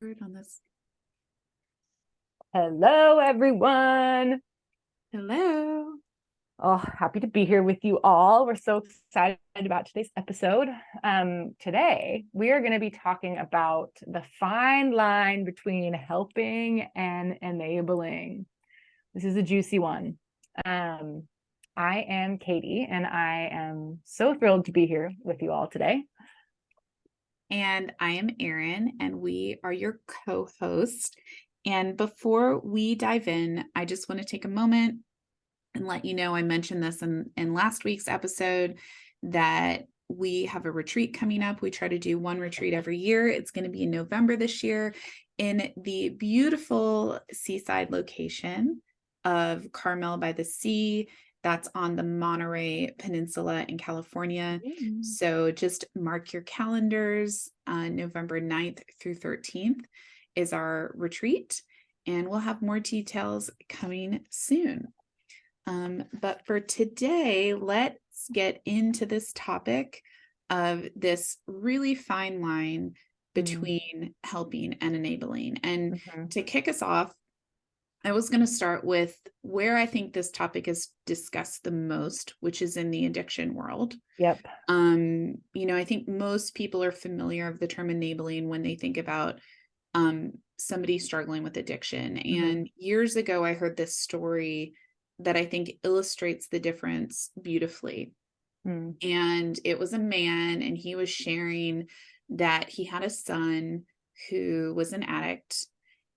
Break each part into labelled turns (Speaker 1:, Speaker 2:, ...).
Speaker 1: on this.
Speaker 2: Hello, everyone.
Speaker 1: Hello.
Speaker 2: Oh, happy to be here with you all. We're so excited about today's episode. Today, we are going to be talking about the fine line between helping and enabling. This is a juicy one. I am Katie, and I am so thrilled to be here with you all today.
Speaker 1: And I am Erin, and we are your co-host. And before we dive in, I just want to take a moment and let you know I mentioned this in last week's episode that we have a retreat coming up. We try to do one retreat every year. It's going to be in November this year in the beautiful seaside location of Carmel by the sea. That's on the Monterey Peninsula in California. So just mark your calendars. November 9th through 13th is our retreat, and we'll have more details coming soon. But for today, let's get into this topic of this really fine line between helping and enabling. And to kick us off, I was going to start with where I think this topic is discussed the most, which is in the addiction world.
Speaker 2: Yep.
Speaker 1: I think most people are familiar with the term enabling when they think about somebody struggling with addiction. And years ago, I heard this story that I think illustrates the difference beautifully. And it was a man, and he was sharing that he had a son who was an addict.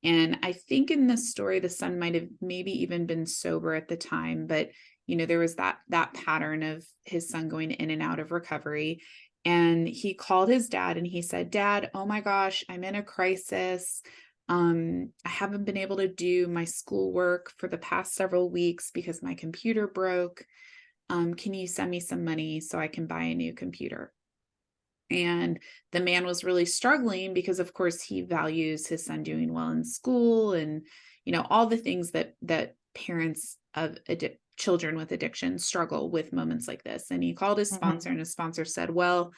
Speaker 1: And I think in this story, the son might have maybe even been sober at the time, but there was that pattern of his son going in and out of recovery. And he called his dad and he said, "Dad, oh my gosh, I'm in a crisis. I haven't been able to do my schoolwork for the past several weeks because my computer broke. Can you send me some money so I can buy a new computer?" And the man was really struggling because, of course, he values his son doing well in school and, all the things that parents of children with addiction struggle with moments like this. And he called his sponsor, and his sponsor said, "Well,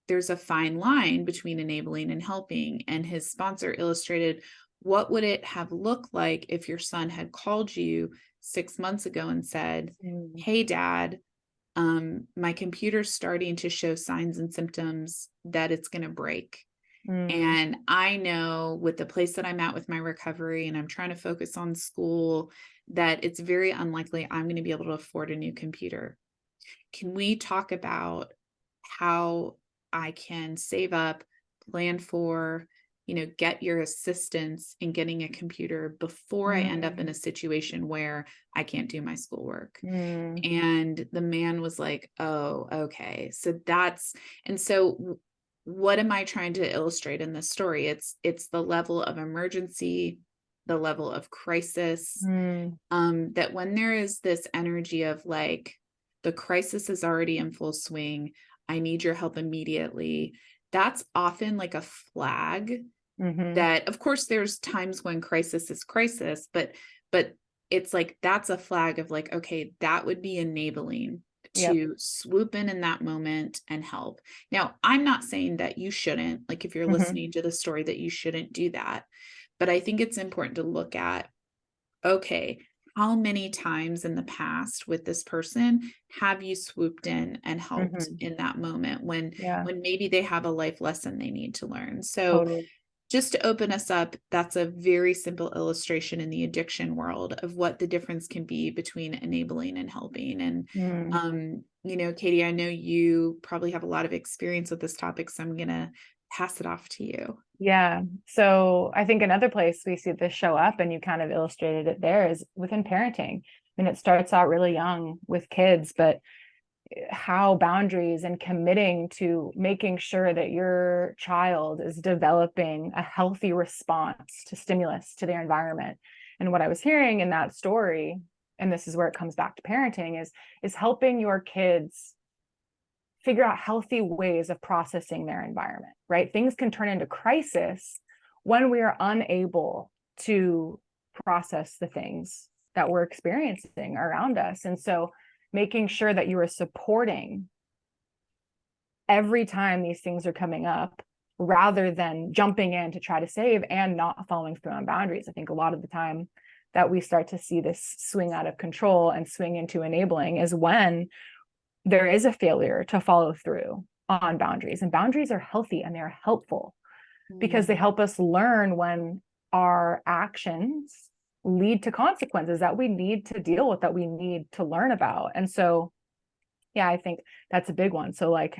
Speaker 1: there's a fine line between enabling and helping." And his sponsor illustrated, what would it have looked like if your son had called you 6 months ago and said, "Hey, Dad, my computer's starting to show signs and symptoms that it's going to break. And I know with the place that I'm at with my recovery, and I'm trying to focus on school, that it's very unlikely I'm going to be able to afford a new computer. Can we talk about how I can save up, plan for, get your assistance in getting a computer before I end up in a situation where I can't do my schoolwork?" And the man was like, "Oh, okay." So what am I trying to illustrate in this story? It's the level of emergency, the level of crisis, that when there is this energy of like, the crisis is already in full swing, I need your help immediately. That's often like a flag that, of course, there's times when crisis is crisis, but it's like, that's a flag of like, okay, that would be enabling to swoop in that moment and help. Now, I'm not saying that you shouldn't, like, if you're listening to the story, that you shouldn't do that. But I think it's important to look at, okay, how many times in the past with this person have you swooped in and helped in that moment when maybe they have a life lesson they need to learn? So just to open us up, that's a very simple illustration in the addiction world of what the difference can be between enabling and helping. And, Katie, I know you probably have a lot of experience with this topic, so I'm going to pass it off to you.
Speaker 2: Yeah. So I think another place we see this show up, and you kind of illustrated it there, is within parenting. I mean, it starts out really young with kids, but how boundaries and committing to making sure that your child is developing a healthy response to stimulus, to their environment. And what I was hearing in that story, and this is where it comes back to parenting, is helping your kids figure out healthy ways of processing their environment, right? Things can turn into crisis when we are unable to process the things that we're experiencing around us. And so making sure that you are supporting every time these things are coming up, rather than jumping in to try to save and not following through on boundaries. I think a lot of the time that we start to see this swing out of control and swing into enabling is when there is a failure to follow through on boundaries. And boundaries are healthy and they're helpful because they help us learn when our actions lead to consequences that we need to deal with, that we need to learn about. And so, yeah, I think that's a big one. So like,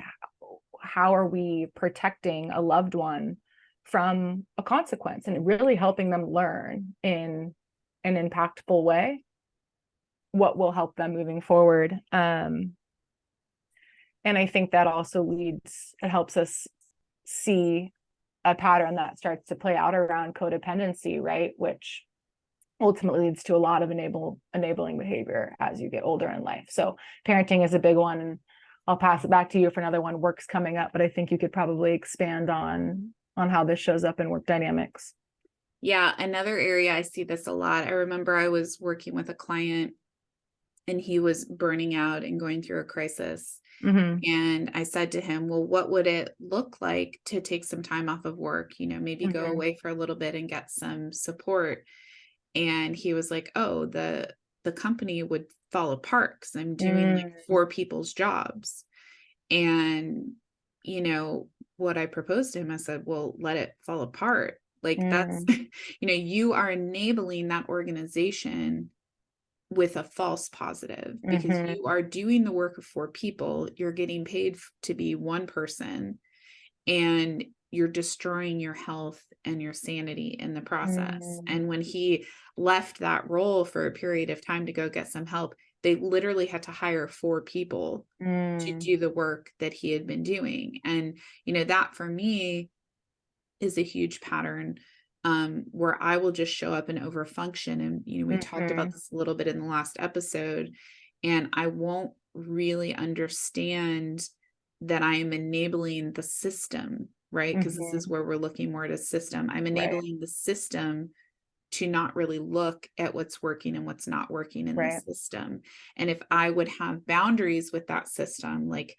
Speaker 2: how are we protecting a loved one from a consequence and really helping them learn in an impactful way what will help them moving forward? And I think that also it helps us see a pattern that starts to play out around codependency, right? Which ultimately leads to a lot of enabling behavior as you get older in life. So parenting is a big one, and I'll pass it back to you for another one. Work's coming up, but I think you could probably expand on how this shows up in work dynamics.
Speaker 1: Yeah, another area I see this a lot. I remember I was working with a client and he was burning out and going through a crisis. And I said to him, well, what would it look like to take some time off of work, maybe go away for a little bit and get some support? And he was like, oh, the company would fall apart because I'm doing like 4 people's jobs. And, what I proposed to him, I said, well, let it fall apart. Like that's, you are enabling that organization with a false positive because you are doing the work of 4 people. You're getting paid to be one person, and you're destroying your health and your sanity in the process. And when he left that role for a period of time to go get some help, they literally had to hire 4 people to do the work that he had been doing. And, that for me is a huge pattern where I will just show up and overfunction. And, we talked about this a little bit in the last episode, and I won't really understand that I am enabling the system, right? Because this is where we're looking more at a system. I'm enabling the system to not really look at what's working and what's not working in the system. And if I would have boundaries with that system, like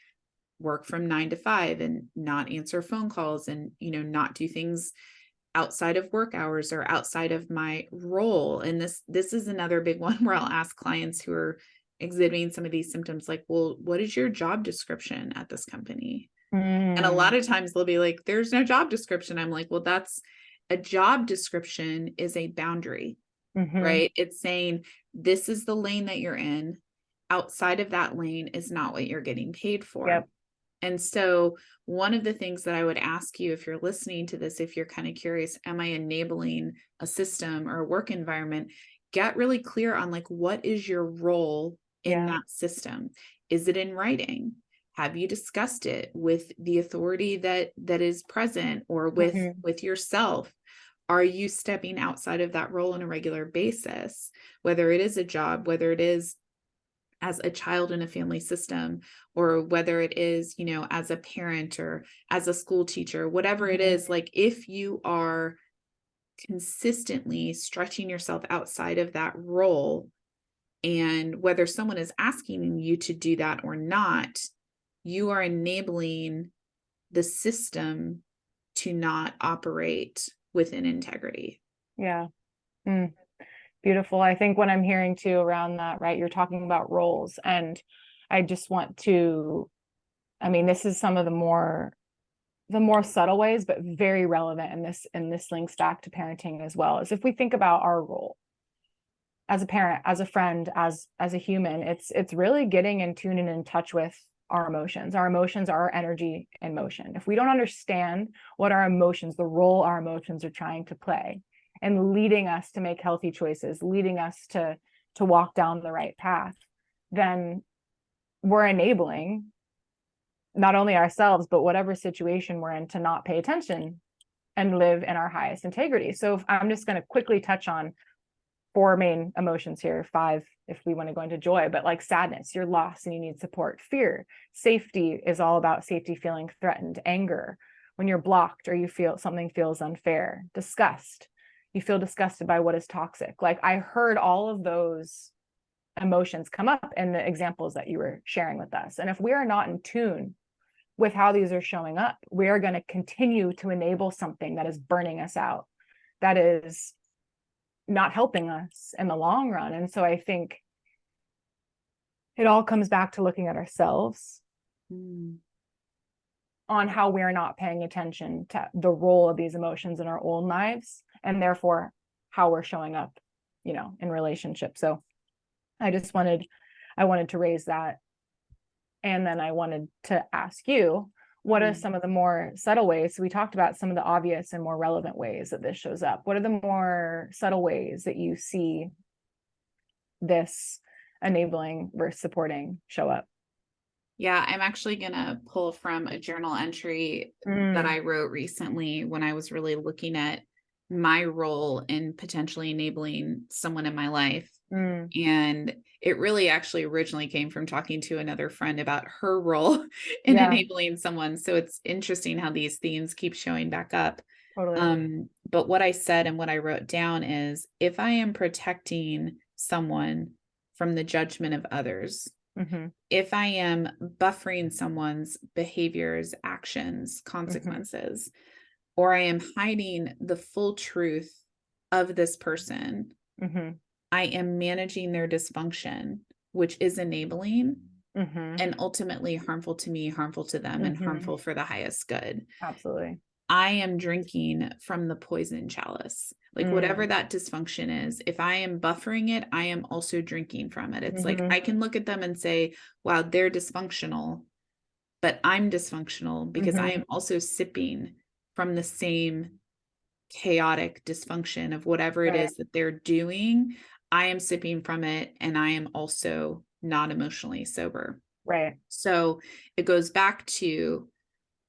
Speaker 1: work from 9 to 5 and not answer phone calls and, not do things outside of work hours or outside of my role. And this is another big one where I'll ask clients who are exhibiting some of these symptoms, like, well, what is your job description at this company? And a lot of times they'll be like, there's no job description. I'm like, well, that's a job description is a boundary, right? It's saying this is the lane that you're in. Outside of that lane is not what you're getting paid for. And so one of the things that I would ask you, if you're listening to this, if you're kind of curious, am I enabling a system or a work environment? Get really clear on like, what is your role in that system? Is it in writing? Have you discussed it with the authority that is present or with yourself? Are you stepping outside of that role on a regular basis? Whether it is a job, whether it is as a child in a family system, or whether it is, as a parent or as a school teacher, whatever it is, like if you are consistently stretching yourself outside of that role, and whether someone is asking you to do that or not, you are enabling the system to not operate within integrity.
Speaker 2: Yeah. Beautiful. I think what I'm hearing too around that, right, you're talking about roles, and I just want to, this is some of the more subtle ways, but very relevant in this links back to parenting as well. Is if we think about our role as a parent, as a friend, as a human, it's really getting in tune and in touch with our emotions. Our emotions are our energy in motion. If we don't understand what our emotions, the role our emotions are trying to play, and leading us to make healthy choices, leading us to walk down the right path, then we're enabling not only ourselves, but whatever situation we're in to not pay attention and live in our highest integrity. So I'm just going to quickly touch on 4 main emotions here, 5 if we want to go into joy, but like sadness, you're lost and you need support. Fear, safety is all about safety, feeling threatened. Anger, when you're blocked or you feel something feels unfair. Disgust, you feel disgusted by what is toxic. Like I heard all of those emotions come up in the examples that you were sharing with us. And if we are not in tune with how these are showing up, we are going to continue to enable something that is burning us out, that is not helping us in the long run. And so I think it all comes back to looking at ourselves on how we're not paying attention to the role of these emotions in our own lives, and therefore how we're showing up, you know, in relationships. So I wanted to raise that. And then I wanted to ask you, what are some of the more subtle ways? So we talked about some of the obvious and more relevant ways that this shows up. What are the more subtle ways that you see this enabling versus supporting show up?
Speaker 1: Yeah, I'm actually going to pull from a journal entry that I wrote recently when I was really looking at my role in potentially enabling someone in my life. And it really actually originally came from talking to another friend about her role in enabling someone. So it's interesting how these themes keep showing back up.
Speaker 2: Totally.
Speaker 1: But what I said and what I wrote down is, if I am protecting someone from the judgment of others, if I am buffering someone's behaviors, actions, consequences, or I am hiding the full truth of this person, I am managing their dysfunction, which is enabling and ultimately harmful to me, harmful to them, and harmful for the highest good.
Speaker 2: Absolutely.
Speaker 1: I am drinking from the poison chalice. Like whatever that dysfunction is, if I am buffering it, I am also drinking from it. It's like I can look at them and say, wow, they're dysfunctional, but I'm dysfunctional because I am also sipping from the same chaotic dysfunction of whatever it is that they're doing. I am sipping from it, and I am also not emotionally sober.
Speaker 2: Right.
Speaker 1: So it goes back to,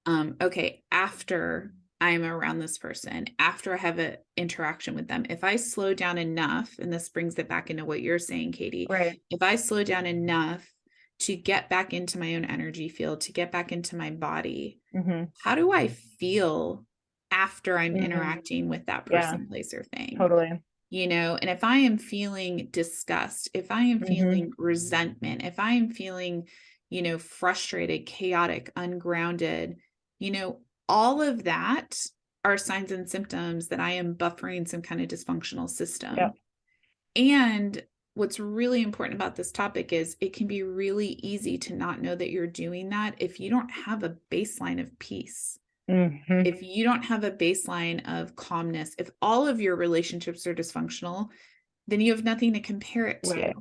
Speaker 1: okay, after I'm around this person, after I have an interaction with them, if I slow down enough, and this brings it back into what you're saying, Katie, if I slow down enough to get back into my own energy field, to get back into my body, how do I feel after I'm interacting with that person, place, or thing?
Speaker 2: Totally.
Speaker 1: You know, and if I am feeling disgust, if I am feeling resentment, if I am feeling, you know, frustrated, chaotic, ungrounded, you know, all of that are signs and symptoms that I am buffering some kind of dysfunctional system. And what's really important about this topic is it can be really easy to not know that you're doing that if you don't have a baseline of peace. If you don't have a baseline of calmness, if all of your relationships are dysfunctional, then you have nothing to compare it to.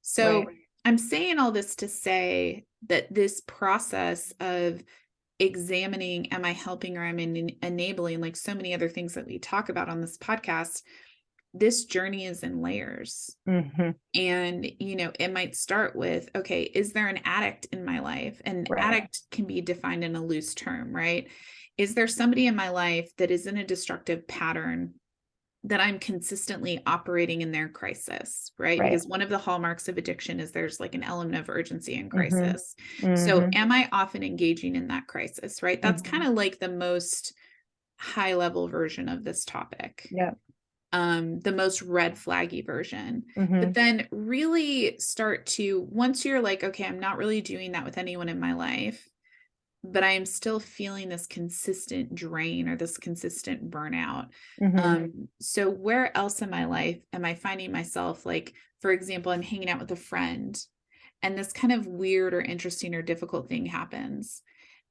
Speaker 1: So I'm saying all this to say that this process of examining, am I helping or am I enabling, like so many other things that we talk about on this podcast, this journey is in layers. And, you know, it might start with, okay, is there an addict in my life? And addict can be defined in a loose term, right? Is there somebody in my life that is in a destructive pattern that I'm consistently operating in their crisis, right? Because one of the hallmarks of addiction is there's like an element of urgency and crisis. So am I often engaging in that crisis, right? That's kind of like the most high level version of this topic. The most red flaggy version. But then really start to, once you're like, okay, I'm not really doing that with anyone in my life, but I am still feeling this consistent drain or this consistent burnout. So where else in my life am I finding myself, like, for example, I'm hanging out with a friend and this kind of weird or interesting or difficult thing happens.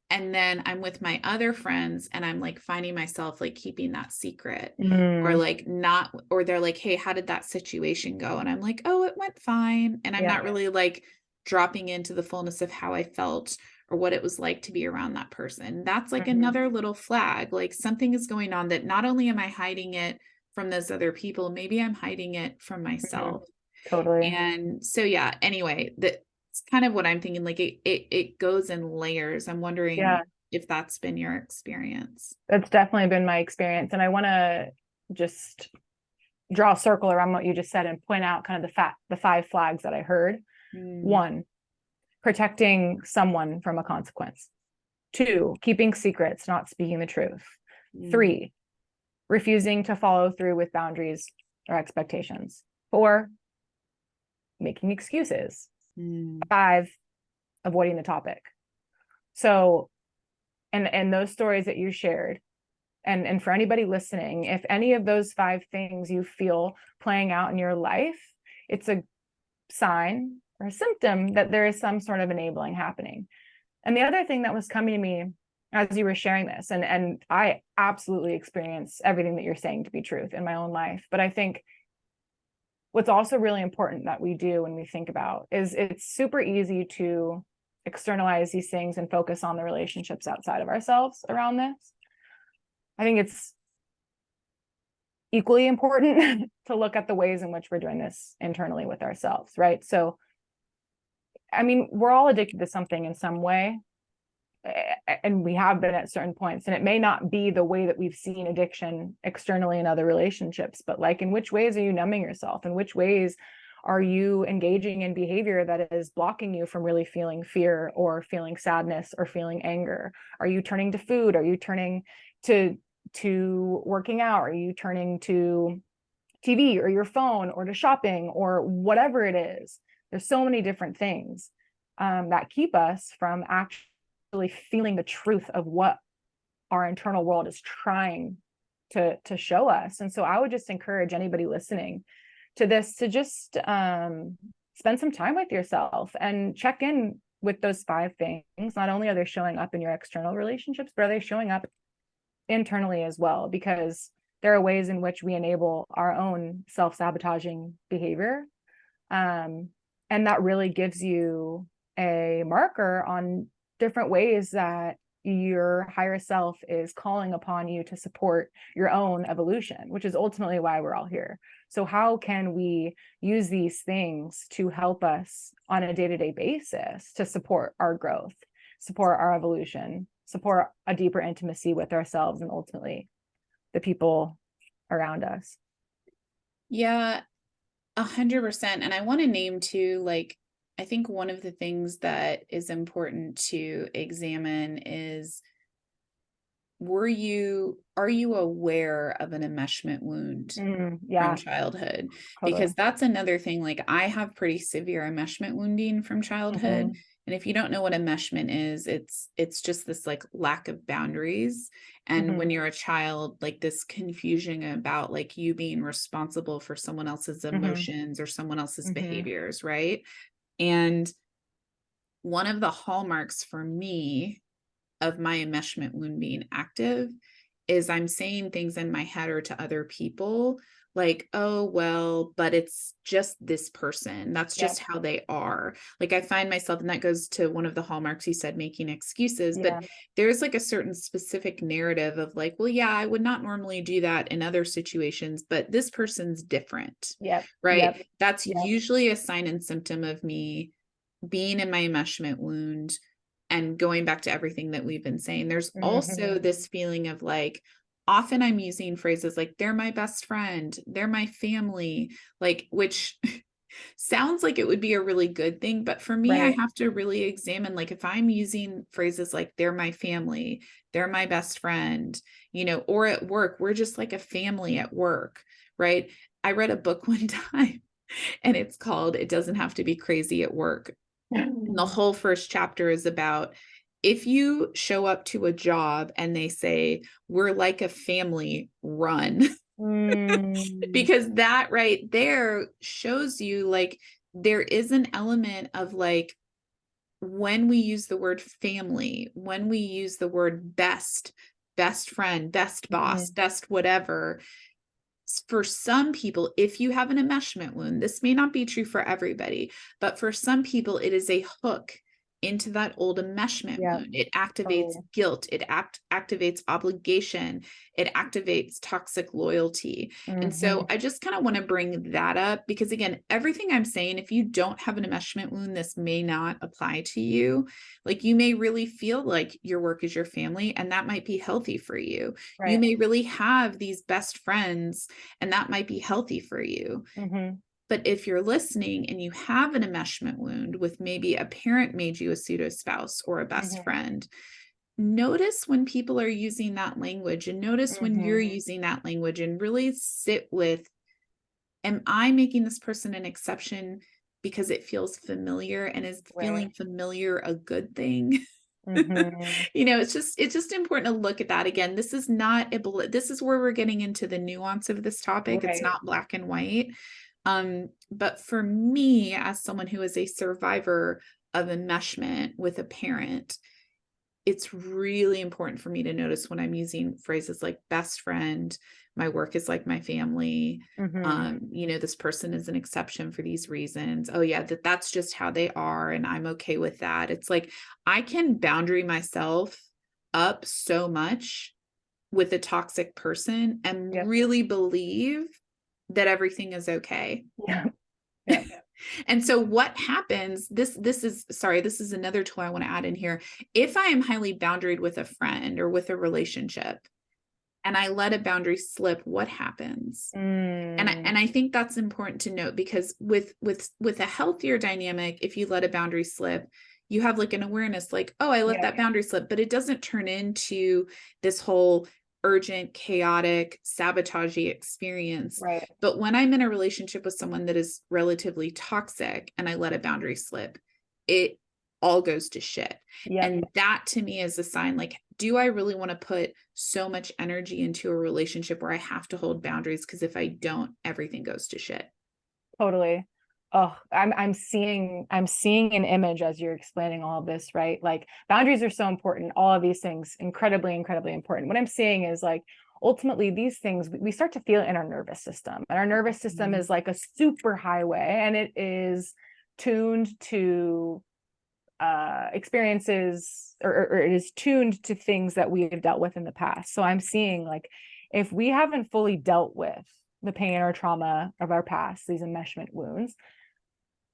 Speaker 1: And then I'm with my other friends and I'm like finding myself like keeping that secret or like not, or they're like, hey, how did that situation go? And I'm like, oh, it went fine. And I'm not really like dropping into the fullness of how I felt or what it was like to be around that person. That's like another little flag, like something is going on that not only am I hiding it from those other people, maybe I'm hiding it from myself.
Speaker 2: Totally.
Speaker 1: And so, yeah, anyway, that's kind of what I'm thinking. Like it goes in layers. I'm wondering if that's been your experience.
Speaker 2: That's definitely been my experience. And I want to just draw a circle around what you just said and point out kind of the 5 flags that I heard. 1, protecting someone from a consequence. 2, keeping secrets, not speaking the truth. 3, refusing to follow through with boundaries or expectations. 4, making excuses. 5, avoiding the topic. So And those stories that you shared, and for anybody listening, if any of those 5 things you feel playing out in your life, it's a sign or a symptom that there is some sort of enabling happening. And the other thing that was coming to me as you were sharing this, and I absolutely experience everything that you're saying to be truth in my own life, but I think what's also really important that we do when we think about is it's super easy to externalize these things and focus on the relationships outside of ourselves around this. I think it's equally important to look at the ways in which we're doing this internally with ourselves, right? So, I mean, we're all addicted to something in some way, and we have been at certain points, and it may not be the way that we've seen addiction externally in other relationships, but like, in which ways are you numbing yourself? In which ways are you engaging in behavior that is blocking you from really feeling fear or feeling sadness or feeling anger? Are you turning to food? Are you turning to working out? Are you turning to TV or your phone or to shopping or whatever it is? There's so many different things that keep us from actually feeling the truth of what our internal world is trying to show us. And so I would just encourage anybody listening to this to just spend some time with yourself and check in with those 5 things. Not only are they showing up in your external relationships, but are they showing up internally as well? Because there are ways in which we enable our own self-sabotaging behavior. And that really gives you a marker on different ways that your higher self is calling upon you to support your own evolution, which is ultimately why we're all here. So how can we use these things to help us on a day-to-day basis to support our growth, support our evolution, support a deeper intimacy with ourselves and ultimately the people around us?
Speaker 1: Yeah, 100%. And I want to name too, like, I think one of the things that is important to examine is, are you aware of an enmeshment wound
Speaker 2: Yeah,
Speaker 1: from childhood?
Speaker 2: totally.
Speaker 1: Because that's another thing. Like, I have pretty severe enmeshment wounding from childhood. And if you don't know what enmeshment is, it's just this like lack of boundaries. And when you're a child, like this confusion about like you being responsible for someone else's emotions or someone else's behaviors, right? And one of the hallmarks for me of my enmeshment wound being active is I'm saying things in my head or to other people like, oh, well, but it's just this person. That's just how they are. Like, I find myself, and that goes to one of the hallmarks you said, making excuses, but there's like a certain specific narrative of like, well, yeah, I would not normally do that in other situations, but this person's different. Right. That's usually a sign and symptom of me being in my enmeshment wound. And going back to everything that we've been saying, there's also this feeling of like, often I'm using phrases like, they're my best friend, they're my family, like, which sounds like it would be a really good thing. But for me, I have to really examine, like, if I'm using phrases like, they're my family, they're my best friend, or at work, we're just like a family at work, right? I read a book one time and it's called It Doesn't Have to Be Crazy at Work. And the whole first chapter is about, if you show up to a job and they say, we're like a family, run. Because that right there shows you like there is an element of like, when we use the word family, when we use the word best friend, best boss, best whatever, for some people, if you have an enmeshment wound, this may not be true for everybody, but for some people, it is a hook into that old enmeshment wound. It activates guilt. It activates obligation. It activates toxic loyalty. And so I just kind of want to bring that up because, again, everything I'm saying, if you don't have an enmeshment wound, this may not apply to you. Like, you may really feel like your work is your family, and that might be healthy for you. You may really have these best friends, and that might be healthy for you. But if you're listening and you have an enmeshment wound with maybe a parent made you a pseudo spouse or a best friend, notice when people are using that language, and notice when you're using that language, and really sit with, am I making this person an exception because it feels familiar, and is feeling familiar a good thing?
Speaker 2: Mhm.
Speaker 1: It's just important to look at that again. This is not this is where we're getting into the nuance of this topic. It's
Speaker 2: Right.
Speaker 1: not black and white. But for me, as someone who is a survivor of enmeshment with a parent, it's really important for me to notice when I'm using phrases like best friend, my work is like my family.
Speaker 2: Mhm.
Speaker 1: This person is an exception for these reasons. Oh yeah, that's just how they are. And I'm okay with that. It's like, I can boundary myself up so much with a toxic person and
Speaker 2: Yep.
Speaker 1: really believe that everything is okay.
Speaker 2: Yeah. Yeah.
Speaker 1: And so what happens, this is another tool I want to add in here. If I am highly boundaried with a friend or with a relationship and I let a boundary slip, what happens?
Speaker 2: Mm.
Speaker 1: And I think that's important to note, because with a healthier dynamic, if you let a boundary slip, you have like an awareness, like, oh, I let
Speaker 2: Yeah.
Speaker 1: that boundary slip, but it doesn't turn into this whole urgent, chaotic, sabotagey experience.
Speaker 2: Right.
Speaker 1: But when I'm in a relationship with someone that is relatively toxic and I let a boundary slip, it all goes to shit.
Speaker 2: Yep.
Speaker 1: And that to me is a sign, like, do I really want to put so much energy into a relationship where I have to hold boundaries? Because if I don't, everything goes to shit.
Speaker 2: Totally. Oh, I'm seeing an image as you're explaining all of this, right? Like boundaries are so important. All of these things, incredibly, incredibly important. What I'm seeing is like ultimately these things we start to feel in our nervous system. And our nervous system is like a super highway, and it is tuned to experiences, or it is tuned to things that we have dealt with in the past. So I'm seeing like if we haven't fully dealt with the pain or trauma of our past, these enmeshment wounds,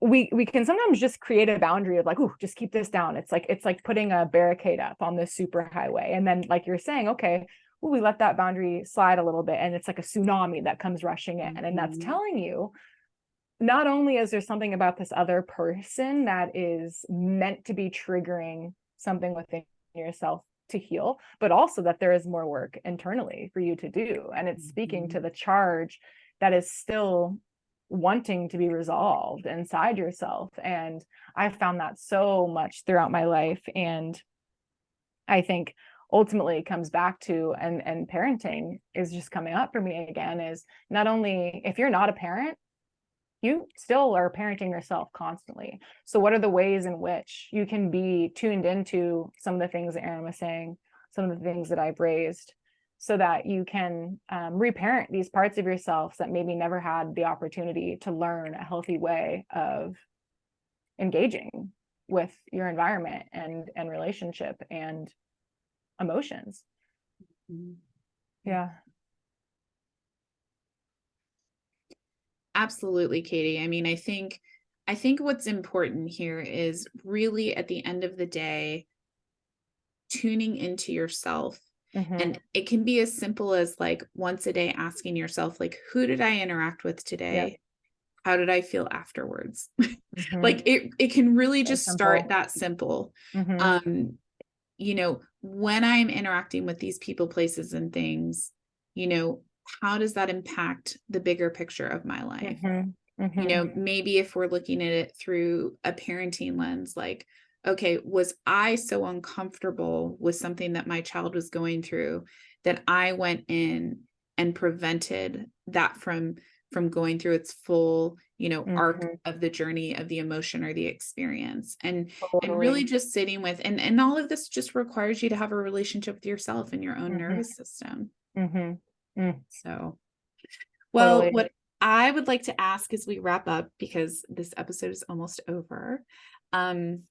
Speaker 2: we can sometimes just create a boundary of like, oh, just keep this down. It's like putting a barricade up on this super highway. And then like you're saying, okay, well, we let that boundary slide a little bit, and it's like a tsunami that comes rushing in. And that's telling you, not only is there something about this other person that is meant to be triggering something within yourself to heal, but also that there is more work internally for you to do. And it's speaking to the charge that is still wanting to be resolved inside yourself. And I've found that so much throughout my life. And I think ultimately it comes back to, and parenting is just coming up for me again, is not only if you're not a parent, you still are parenting yourself constantly. So what are the ways in which you can be tuned into some of the things that Erin was saying, some of the things that I've raised, so that you can reparent these parts of yourself that maybe never had the opportunity to learn a healthy way of engaging with your environment and relationship and emotions. Yeah.
Speaker 1: Absolutely, Katie. I mean, I think what's important here is really at the end of the day, tuning into yourself.
Speaker 2: Mm-hmm.
Speaker 1: And it can be as simple as like once a day asking yourself, like, who did I interact with today?
Speaker 2: Yep.
Speaker 1: How did I feel afterwards?
Speaker 2: Mm-hmm.
Speaker 1: Like it can really
Speaker 2: So
Speaker 1: just start
Speaker 2: simple.
Speaker 1: that simple.
Speaker 2: Mm-hmm.
Speaker 1: When I'm interacting with these people, places, and things, how does that impact the bigger picture of my life?
Speaker 2: Mm-hmm. Mm-hmm.
Speaker 1: Maybe if we're looking at it through a parenting lens, like, okay, was I so uncomfortable with something that my child was going through that I went in and prevented that from going through its full, arc
Speaker 2: Mm-hmm.
Speaker 1: of the journey of the emotion or the experience, and really
Speaker 2: Totally.
Speaker 1: just sitting with, and all of this just requires you to have a relationship with yourself and your own
Speaker 2: Mm-hmm.
Speaker 1: nervous system.
Speaker 2: Mm-hmm. Mm,
Speaker 1: So, well,
Speaker 2: totally.
Speaker 1: what I would like to ask as we wrap up, because this episode is almost over, um,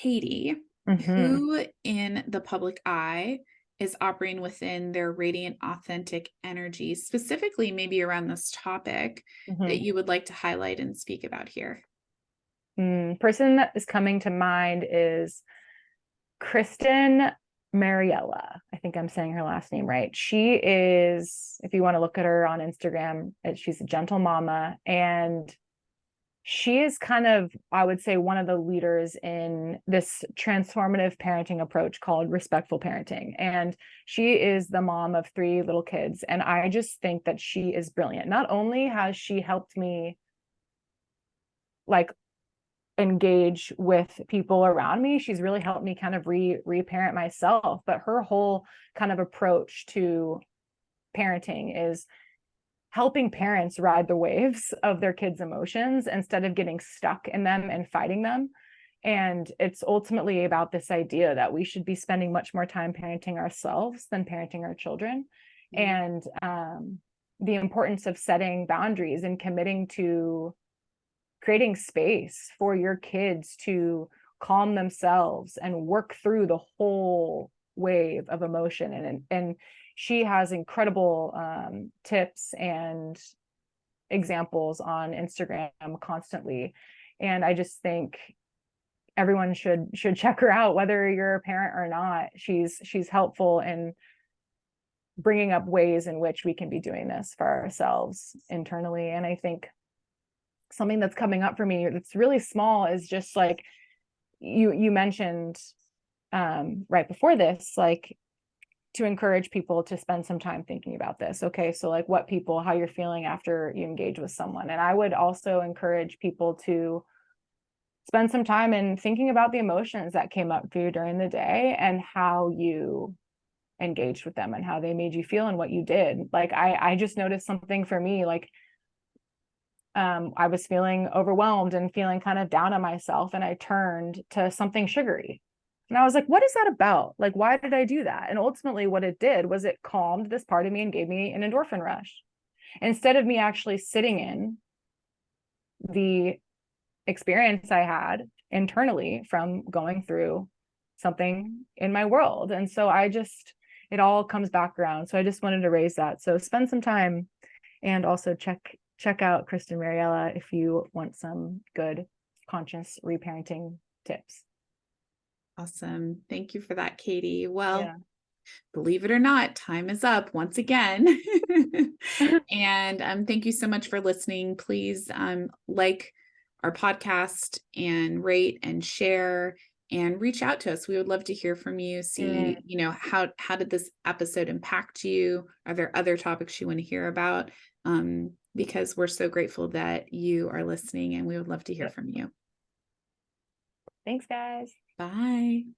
Speaker 1: Katie,
Speaker 2: Mm-hmm.
Speaker 1: who in the public eye is operating within their radiant, authentic energy, specifically maybe around this topic, that
Speaker 2: Mm-hmm.
Speaker 1: you would like to highlight and speak about here?
Speaker 2: Person that is coming to mind is Kristin Mariella. I think I'm saying her last name right. She is, if you want to look at her on Instagram, she's a gentle mama, and she is kind of, I would say, one of the leaders in this transformative parenting approach called respectful parenting. And she is the mom of 3 little kids. And I just think that she is brilliant. Not only has she helped me like engage with people around me. She's really helped me kind of reparent myself. But her whole kind of approach to parenting is helping parents ride the waves of their kids' emotions instead of getting stuck in them and fighting them. And it's ultimately about this idea that we should be spending much more time parenting ourselves than parenting our children. And the importance of setting boundaries and committing to creating space for your kids to calm themselves and work through the whole wave of emotion. And she has incredible tips and examples on Instagram constantly. And I just think everyone should check her out, whether you're a parent or not. She's helpful in bringing up ways in which we can be doing this for ourselves internally. And I think something that's coming up for me that's really small is just like you mentioned right before this, like to encourage people to spend some time thinking about this. Okay, so like how you're feeling after you engage with someone. And I would also encourage people to spend some time in thinking about the emotions that came up for you during the day and how you engaged with them and how they made you feel and what you did. Like I just noticed something for me, like I was feeling overwhelmed and feeling kind of down on myself, and I turned to something sugary. And I was like, what is that about? Like, why did I do that? And ultimately what it did was it calmed this part of me and gave me an endorphin rush. Instead of me actually sitting in the experience I had internally from going through something in my world. And so it all comes back around. So I just wanted to raise that. So spend some time, and also check out Kristin, Mariella, if you want some good conscious reparenting tips.
Speaker 1: Awesome. Thank you for that, Katie. Well, believe it or not, time is up once again. And thank you so much for listening. Please like our podcast and rate and share and reach out to us. We would love to hear from you. See, how did this episode impact you? Are there other topics you want to hear about? Because we're so grateful that you are listening, and we would love to hear from you.
Speaker 2: Thanks, guys.
Speaker 1: Bye.